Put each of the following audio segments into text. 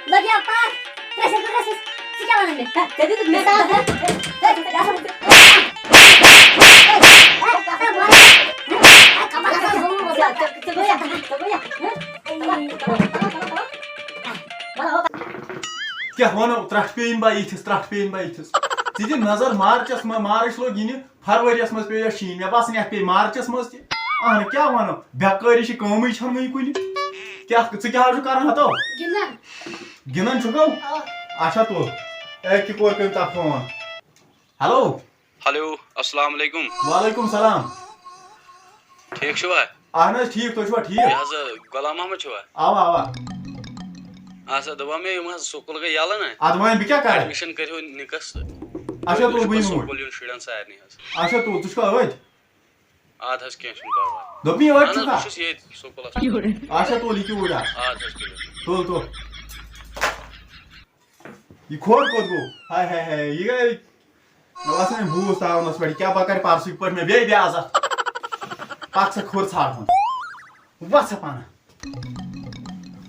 Lagi apa? Proses. Sekarang ini. Jadi tu mesa. क्या वनो त्रट pen बाइथिस जी नजर मार्च लोग इन फरवरियस मज पे शीन मे बासन पे मार्चस मज तहन क्या वनो बेकारी कमी वही कुन क्या कर हतो गिनन गो अच्छा तो एक फोन हेलो हेलो अस्सलाम वालेकुम। वालेकुम सलाम। ठीक छुआ? अहन ठीक तो ठीक गुलाम अहमद छुआ? आवा अच्छा दबा में हम स्कूल गए याला ना अद वन बह क्या कर एडमिशन करो निकस अच्छा तो बह स्कूल यून शुडन सारनी अच्छा तो तुझ का अवध आद हस के सुन परवा दोपी अवध छुका बस ये स्कूल अच्छा तो लिखी उड़ा आद हस के तो ये खोर कोत गो हाय ये गए नवास में भूस तावनस पड़ी क्या बकर पारसु पर में बे आजा पाक से खोर छाड़ बस पाना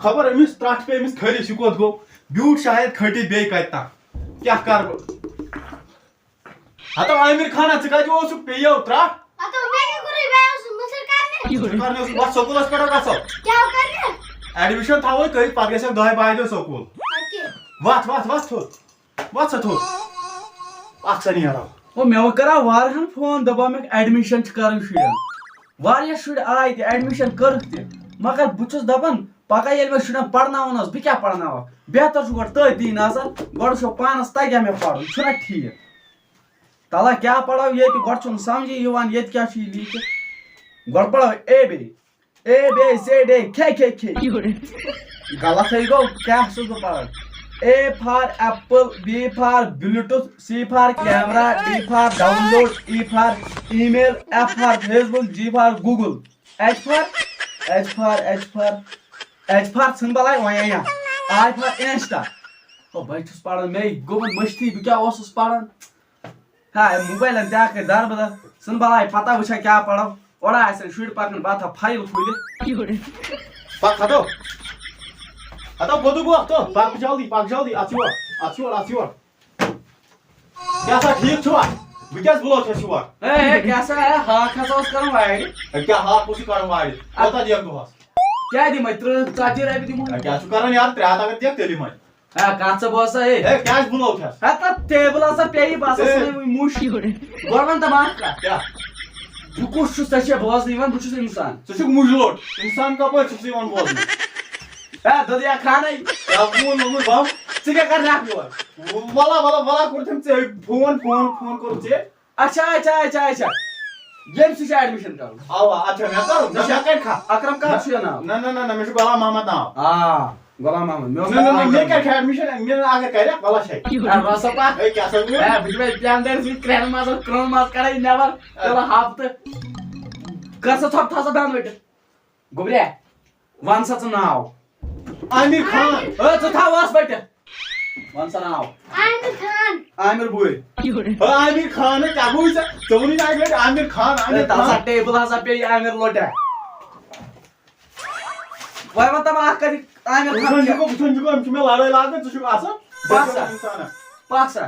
खबर अमिस त्रट पे अमिस खरिस यह कोत गो ब्यूट शायद खटी बे कता क्या कर हतो आमिर खान च कति ओसु पेयो त्रट Atau मैं कुछ बे मुसर करने करने उस बस स्कूलस पढ़ो गसो क्या करने एडमिशन थावो कहि पत गसो दह बाय स्कूल वत थो अक्सर यार ओ मे करा वारहन फोन दबा मे एडमिशन कर शुरन वारिया शुर आय ते एडमिशन कर मगर बुछस दबन पका ये मे शुरन पढ़नावनस बह क्या पढ़नाव बेहतर छु गड तय दी नजर गड छो पानस तग्या मे पढ़ छुना ठीक तला क्या पढ़ो ये गड छु समझी यवान ये क्या छी लिख गड पढ़ो ए बी सी डी खे गलत है गो क्या सु पढ़ A for apple, B for Bluetooth, C for camera, D for download, E for email, F for Facebook, G for Google, H for symbol वया, I for Insta. ओ भाई छुस पढ़न मैं गोमन मस्ती बि क्या ओसुस पढ़न हां मोबाइल न जाके दर बद symbol पता वछा क्या पढ़ो ओड़ा ऐसे शुड पकन बात फाइल खुले पाक हतो Atau bodoh gua tuh, pak jauh aciwar. Biasa ठीक छुआ, बिकास बोलो छे छुआ। ए कैसा है हां खसा उस करम वाई क्या हाँ कुछ करम वाई बता दिया तो बस क्या दी मैत्र चाची रे भी दी मु क्या छु करन यार त्रा तक देख तेली मैं हां काच बोस ए क्या बोलो छे आता टेबल असा पेई बस मुशी गवर्नमेंट तमाम का क्या बुकुश सचे बोस इवन बुकुश इंसान सचुक मुजलोट इंसान का पर छु इवन बोल ददिया खाना क्या फोन बम चिके कर राख लो वाला करथम से फोन करछे अच्छा ये से एडमिशन करो आवा अच्छा मैं करूं मैं कर खा अकरम का छु ना ना मैं गुलाम मोहम्मद नाम हां गुलाम मोहम्मद मैं क्या एडमिशन मैं आगे करे वाला छै बस पा ए क्या सब ए बिजबे प्लान देर से क्रैन मास करे नेवर चलो हफ्ते कस थप था दान बेटे गोबरे वन सच नाउ आमिर खान तो था वास बेटे वन सा नाउ आमिर बुई आमिर खान क्या बुई से चोनी ना बेटे आमिर खान तासा टेबल हसा पे आमिर लोटे वय मत मा करी आमिर खान को मैं लड़ाई लागे तो छु आसा पासा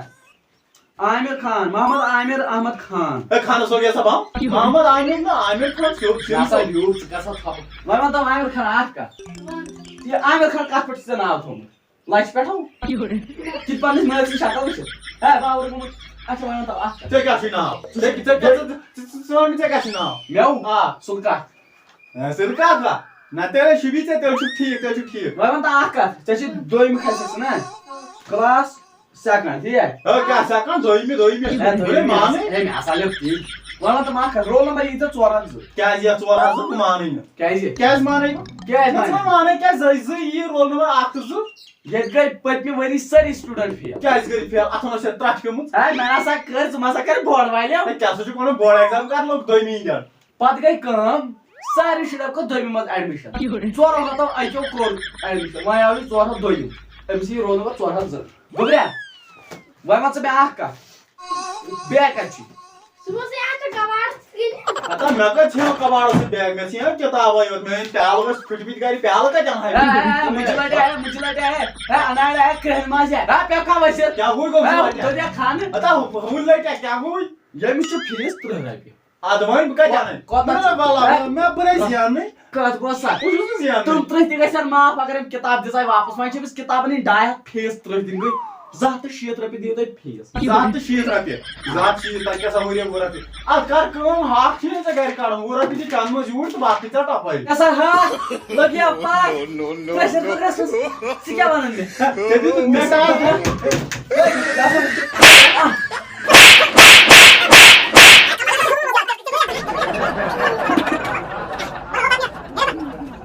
आमिर खान मोहम्मद आमिर अहमद खान ए खान सो गया सब मोहम्मद आमिर ना आमिर खान कैसा यू कैसा था वय मत आमिर खान आठ का ये आमिर खान का पट से नाम थो लाइट पे हो कित पानी में से शक्ल से है बावर को अच्छा वय मत आठ ते क्या छि नाम ते सोन ते क्या छि नाम मेऊ हां सुलका सिरका का ना तेरे शिबी से ते ठीक वय मत आठ का ते दोई में खासे ना क्लास सेकंड ठीक है क्या सेकंड दोई में माने है मैं असाले ठीक वाला तो मां का रोल नंबर इधर 4 क्या ये 4 माने क्या माने क्या जय ये रोल नंबर 8 ये गई पत्नी वरी सारी स्टूडेंट फेल क्या गई फेल अथन से त्रट पे मुत है मैं ऐसा कर मसा कर बोर्ड वाले क्या सोच कोनो बोर्ड एग्जाम कर लोग दोई में इंडियन पत गई काम सारी शुड़ा को दोई में एडमिशन 4 होता तो आइयो कोर एडमिशन वहां आवी 4 दोई एमसी रोल नंबर 4 गोबरे वय मत से आख का बैक अच्छी Ata me ka chhe kabad se bag me se kitab ayo me pal was fit gari pal ka jan hai مجھے لٹا ہے اناڑ ہے کرہن ماز ہے پہ کا وسے kya hui ko تو دیا کھان ata hul lai kya hui یمی چھ فیس 3 رۄپیہِ advan ka jan کوتاہ bala me bure ziyan ne کتھ گوٚو سا us ziyan تم 3 تہِ گژھن معاف اگر أمۍ کِتاب دِژے واپس وۄنۍ چھِ أمِس کِتابن ہٕنٛدۍ 200 فیس 3 دِنۍ گٔے 260 رۄپیہِ دِیِو تُہۍ فیس 260 رۄپیہِ 260 تہ کیٛاہ سا ؤریہِ 2 رۄپیہِ اتھ کر کٲم ہاکھ چھُے ژےٚ گرِ کڑُن 2 رۄپیہِ دِ چند منٛز یوٗرۍ تہٕ باقٕے ژےٚ ٹۄپٲرۍ ایسا ہاں لگیا پاک پریشر کُکرس ژٕ کیٛاہ وَنان مےٚ ژےٚ دیُتُتھ مےٚ ٹاپ